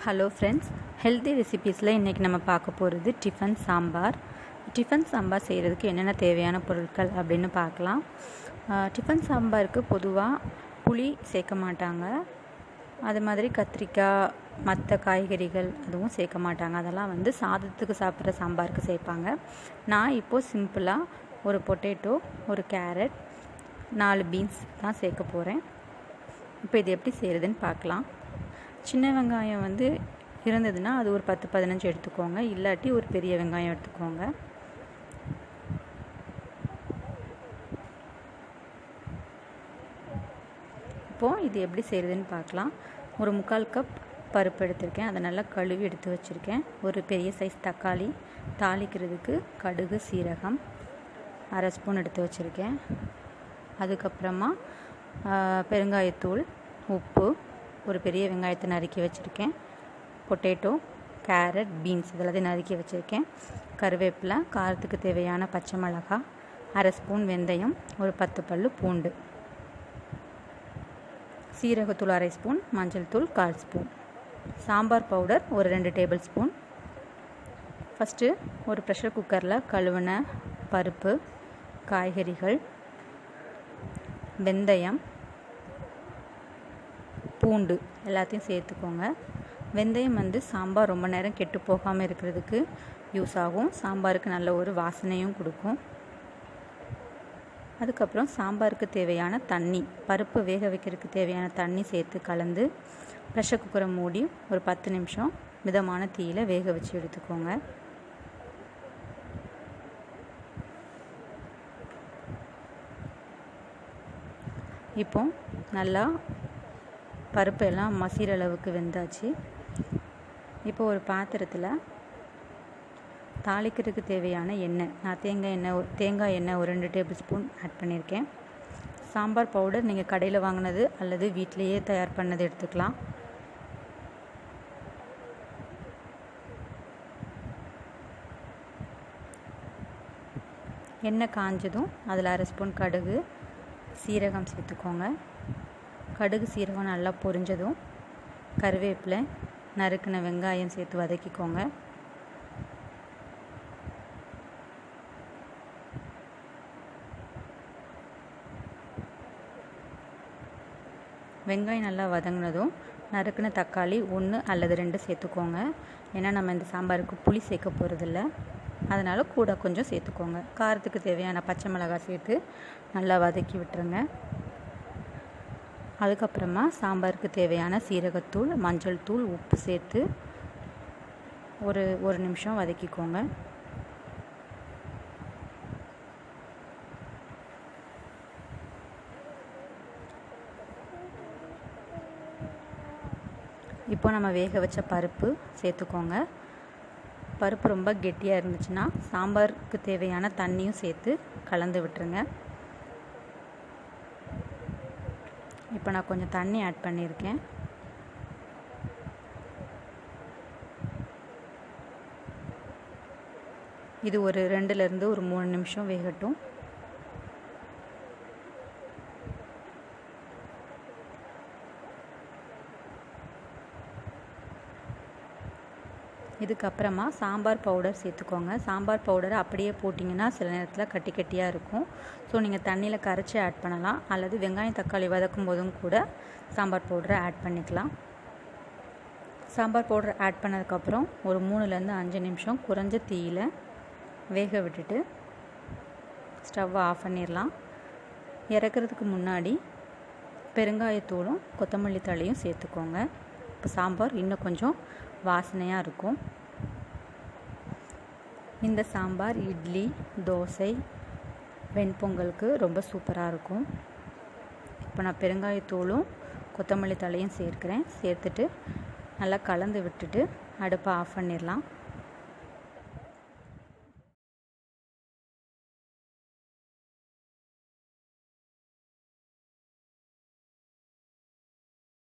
Hello friends, healthy ரெசிபீஸில் இன்றைக்கி நம்ம பார்க்க போகிறது டிஃபன் சாம்பார். டிஃபன் சாம்பார் செய்கிறதுக்கு என்னென்ன தேவையான பொருட்கள் அப்படின்னு பார்க்கலாம். டிஃபன் சாம்பாருக்கு பொதுவாக புளி சேர்க்க மாட்டாங்க. அது மாதிரி கத்திரிக்காய், மற்ற காய்கறிகள் அதுவும் சேர்க்க மாட்டாங்க. அதெல்லாம் சாதத்துக்கு சாப்பிட்ற சாம்பாருக்கு சேர்ப்பாங்க. நான் இப்போது சிம்பிளாக ஒரு பொட்டேட்டோ, ஒரு கேரட், 4 பீன்ஸ் தான் சேர்க்க போகிறேன். இப்போ இது எப்படி செய்கிறதுன்னு பார்க்கலாம். சின்ன வெங்காயம் இருந்ததுன்னா அது ஒரு 10-15 எடுத்துக்கோங்க. இல்லாட்டி ஒரு பெரிய வெங்காயம் எடுத்துக்கோங்க. இப்போது இது எப்படி செய்கிறதுன்னு பார்க்கலாம். ஒரு 3/4 கப் பருப்பு எடுத்திருக்கேன். அதை நல்லா கழுவி எடுத்து வச்சுருக்கேன். ஒரு பெரிய சைஸ் தக்காளி, தாளிக்கிறதுக்கு கடுகு, சீரகம் 1/2 ஸ்பூன் எடுத்து வச்சுருக்கேன். அதுக்கப்புறமா பெருங்காயத்தூள், உப்பு, ஒரு பெரிய வெங்காயத்தை நறுக்கி வச்சுருக்கேன். பொட்டேட்டோ, கேரட், பீன்ஸ் இதெல்லாத்தையும் நறுக்கி வச்சுருக்கேன். கருவேப்பிலை, காரத்துக்கு தேவையான பச்சை மிளகாய், 1/2 ஸ்பூன் வெந்தயம், ஒரு 10 பல்லு பூண்டு, சீரகத்தூள் 1/2 ஸ்பூன், மஞ்சள் தூள் 1/4 ஸ்பூன், சாம்பார் பவுடர் ஒரு 2 டேபிள் ஸ்பூன். ஃபஸ்ட்டு ஒரு ப்ரெஷர் குக்கரில் கழுவின பருப்பு, காய்கறிகள், வெந்தயம், பூண்டு எல்லாத்தையும் சேர்த்துக்கோங்க. வெந்தயம் சாம்பார் ரொம்ப நேரம் கெட்டு போகாமல் இருக்கிறதுக்கு யூஸ் ஆகும். சாம்பாருக்கு நல்ல ஒரு வாசனையும் கொடுக்கும். அதுக்கப்புறம் சாம்பாருக்கு தேவையான தண்ணி, பருப்பு வேக வைக்கிறதுக்கு தேவையான தண்ணி சேர்த்து கலந்து ப்ரெஷர் குக்கரை மூடி ஒரு 10 நிமிஷம் மிதமான தீயில் வேக வச்சு எடுத்துக்கோங்க. இப்போ நல்லா பருப்பு எல்லாம் மசிற அளவுக்கு வெந்தாச்சு. இப்போ ஒரு பாத்திரத்தில் தாளிக்கிறதுக்கு தேவையான எண்ணெய், நான் தேங்காய் எண்ணெய் ஒரு 2 டேபிள் ஸ்பூன் ஆட் பண்ணியிருக்கேன். சாம்பார் பவுடர் நீங்கள் கடையில் வாங்கினது அல்லது வீட்டிலையே தயார் பண்ணது எடுத்துக்கலாம். எண்ணெய் காஞ்சதும் அதில் 1/2 ஸ்பூன் கடுகு, சீரகம் சேர்த்துக்கோங்க. கடுகு, சீரகம் நல்லா பொரிஞ்சதும் கருவேப்பிலை, நறுக்கின வெங்காயம் சேர்த்து வதக்கிக்கோங்க. வெங்காயம் நல்லா வதங்கினதும் நறுக்கின தக்காளி 1 அல்லது 2 சேர்த்துக்கோங்க. ஏன்னா நம்ம இந்த சாம்பாருக்கு புளி சேர்க்க போகிறதில்ல, அதனால் கூட கொஞ்சம் சேர்த்துக்கோங்க. காரத்துக்கு தேவையான பச்சை மிளகாய் சேர்த்து நல்லா வதக்கி விட்டுருங்க. அதுக்கப்புறமா சாம்பாருக்கு தேவையான சீரகத்தூள், மஞ்சள் தூள், உப்பு சேர்த்து ஒரு நிமிஷம் வதக்கிக்கோங்க. இப்போ நம்ம வேக வச்ச பருப்பு சேர்த்துக்கோங்க. பருப்பு ரொம்ப கெட்டியாக இருந்துச்சுன்னா சாம்பாருக்கு தேவையான தண்ணியும் சேர்த்து கலந்து விட்டுருங்க. இப்போ நான் கொஞ்சம் தண்ணி ஆட் பண்ணியிருக்கேன். இது ஒரு 2லேருந்து ஒரு 3 நிமிஷம் வேகட்டும். இதுக்கப்புறமா சாம்பார் பவுடர் சேர்த்துக்கோங்க. சாம்பார் பவுடரை அப்படியே போட்டிங்கன்னா சில நேரத்தில் கட்டி கட்டியாக இருக்கும். ஸோ நீங்கள் தண்ணியில் கரைச்சி ஆட் பண்ணலாம், அல்லது வெங்காயம் தக்காளி வதக்கும் போதும் கூட சாம்பார் பவுடரை ஆட் பண்ணிக்கலாம். சாம்பார் பவுடர் ஆட் பண்ணதுக்கப்புறம் ஒரு 3லேருந்து 5 நிமிஷம் குறைஞ்ச தீயில் வேக விட்டுட்டு ஸ்டவ்வை ஆஃப் பண்ணிடலாம். இறக்கிறதுக்கு முன்னாடி பெருங்காயத்தூளும் கொத்தமல்லி தழையும் சேர்த்துக்கோங்க. இப்போ சாம்பார் இன்னும் கொஞ்சம் வாசனையாக இருக்கும். இந்த சாம்பார் இட்லி, தோசை, வெண்பொங்கலுக்கு ரொம்ப சூப்பராக இருக்கும். இப்போ நான் பெருங்காயத்தூளும் கொத்தமல்லி தழையும் சேர்க்குறேன். சேர்த்துட்டு நல்லா கலந்து விட்டுட்டு அடுப்பை ஆஃப் பண்ணிடலாம்.